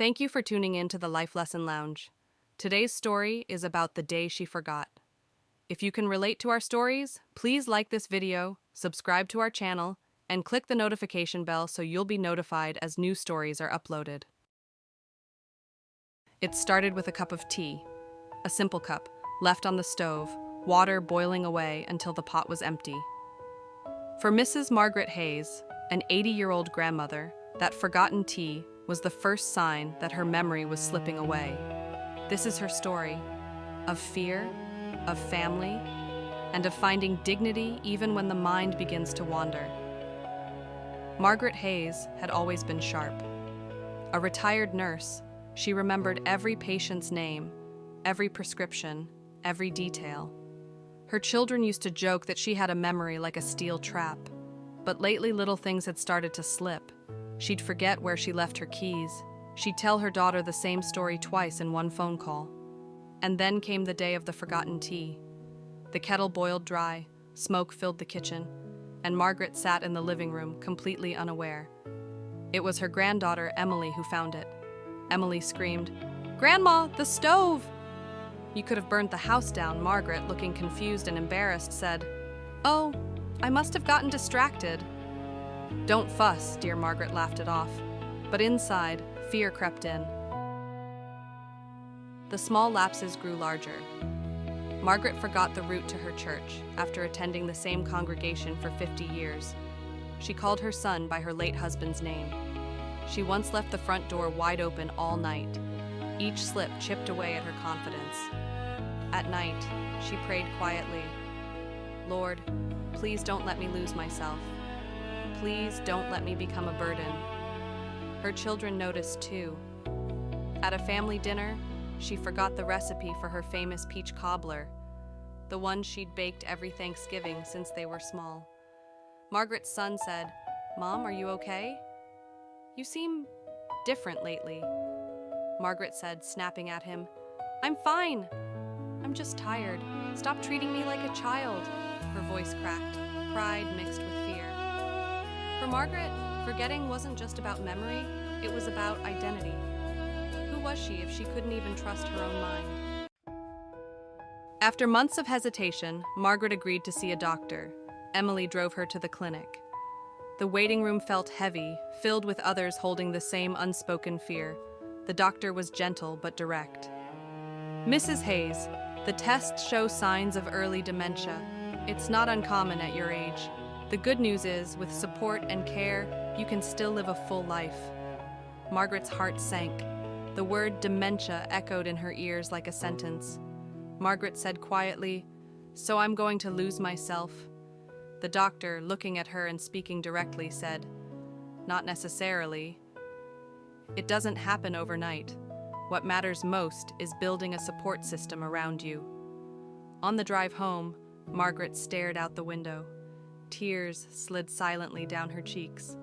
Thank you for tuning in to the Life Lesson Lounge. Today's story is about the day she forgot. If you can relate to our stories, please like this video, subscribe to our channel, and click the notification bell so you'll be notified as new stories are uploaded. It started with a cup of tea, a simple cup, left on the stove, water boiling away until the pot was empty. For Mrs. Margaret Hayes, an 80-year-old grandmother, that forgotten tea was the first sign that her memory was slipping away. This is her story of fear, of family, and of finding dignity even when the mind begins to wander. Margaret Hayes had always been sharp. A retired nurse, she remembered every patient's name, every prescription, every detail. Her children used to joke that she had a memory like a steel trap. But lately little things had started to slip. She'd forget where she left her keys. She'd tell her daughter the same story twice in one phone call. And then came the day of the forgotten tea. The kettle boiled dry, smoke filled the kitchen, and Margaret sat in the living room, completely unaware. It was her granddaughter, Emily, who found it. Emily screamed, "Grandma, the stove!" "You could have burned the house down," Margaret, looking confused and embarrassed, said. "Oh, I must have gotten distracted." "Don't fuss," dear Margaret laughed it off. But inside, fear crept in. The small lapses grew larger. Margaret forgot the route to her church after attending the same congregation for 50 years. She called her son by her late husband's name. She once left the front door wide open all night. Each slip chipped away at her confidence. At night, she prayed quietly, "Lord, please don't let me lose myself. Please don't let me become a burden." Her children noticed too. At a family dinner, she forgot the recipe for her famous peach cobbler, the one she'd baked every Thanksgiving since they were small. Margaret's son said, "Mom, are you okay? You seem different lately." Margaret said, snapping at him, "I'm fine. I'm just tired. Stop treating me like a child." Her voice cracked, pride mixed with fear. For Margaret, forgetting wasn't just about memory, it was about identity. Who was she if she couldn't even trust her own mind? After months of hesitation, Margaret agreed to see a doctor. Emily drove her to the clinic. The waiting room felt heavy, filled with others holding the same unspoken fear. The doctor was gentle but direct. "Mrs. Hayes, the tests show signs of early dementia. It's not uncommon at your age. The good news is, with support and care, you can still live a full life." Margaret's heart sank. The word dementia echoed in her ears like a sentence. Margaret said quietly, "So I'm going to lose myself?" The doctor, looking at her and speaking directly, said, "Not necessarily. It doesn't happen overnight. What matters most is building a support system around you." On the drive home, Margaret stared out the window. Tears slid silently down her cheeks.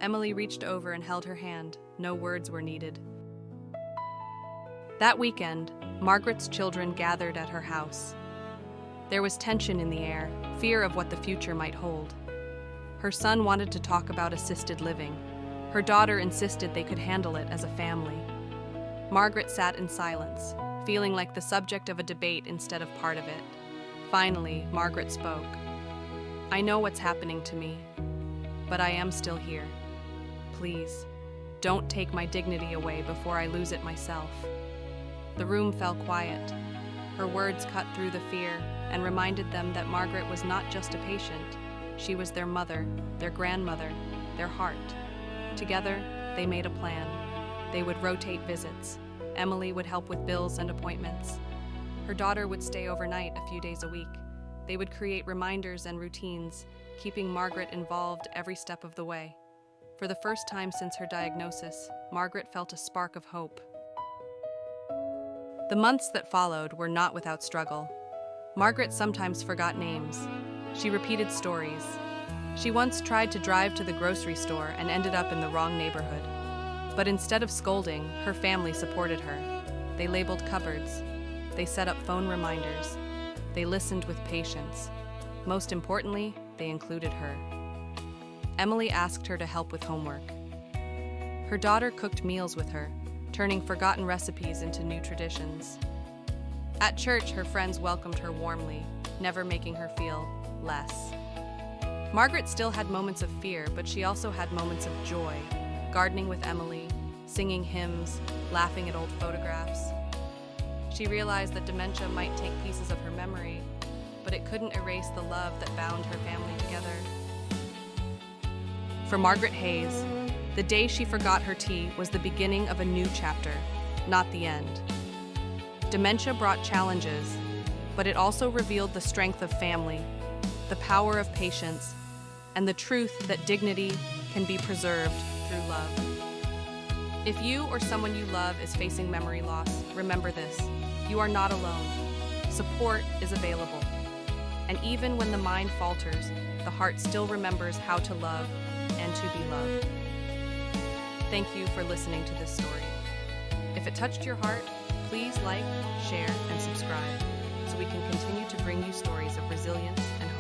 Emily reached over and held her hand. No words were needed. That weekend, Margaret's children gathered at her house. There was tension in the air, fear of what the future might hold. Her son wanted to talk about assisted living. Her daughter insisted they could handle it as a family. Margaret sat in silence, feeling like the subject of a debate instead of part of it. Finally, Margaret spoke. "I know what's happening to me, but I am still here. Please, don't take my dignity away before I lose it myself." The room fell quiet. Her words cut through the fear and reminded them that Margaret was not just a patient. She was their mother, their grandmother, their heart. Together, they made a plan. They would rotate visits. Emily would help with bills and appointments. Her daughter would stay overnight a few days a week. They would create reminders and routines, keeping Margaret involved every step of the way. For the first time since her diagnosis, Margaret felt a spark of hope. The months that followed were not without struggle. Margaret sometimes forgot names. She repeated stories. She once tried to drive to the grocery store and ended up in the wrong neighborhood. But instead of scolding, her family supported her. They labeled cupboards. They set up phone reminders. They listened with patience. Most importantly, they included her. Emily asked her to help with homework. Her daughter cooked meals with her, turning forgotten recipes into new traditions. At church, her friends welcomed her warmly, never making her feel less. Margaret still had moments of fear, but she also had moments of joy, gardening with Emily, singing hymns, laughing at old photographs. She realized that dementia might take pieces of her memory, but it couldn't erase the love that bound her family together. For Margaret Hayes, the day she forgot her tea was the beginning of a new chapter, not the end. Dementia brought challenges, but it also revealed the strength of family, the power of patience, and the truth that dignity can be preserved through love. If you or someone you love is facing memory loss, remember this: you are not alone. Support is available. And even when the mind falters, the heart still remembers how to love and to be loved. Thank you for listening to this story. If it touched your heart, please like, share, and subscribe so we can continue to bring you stories of resilience and hope.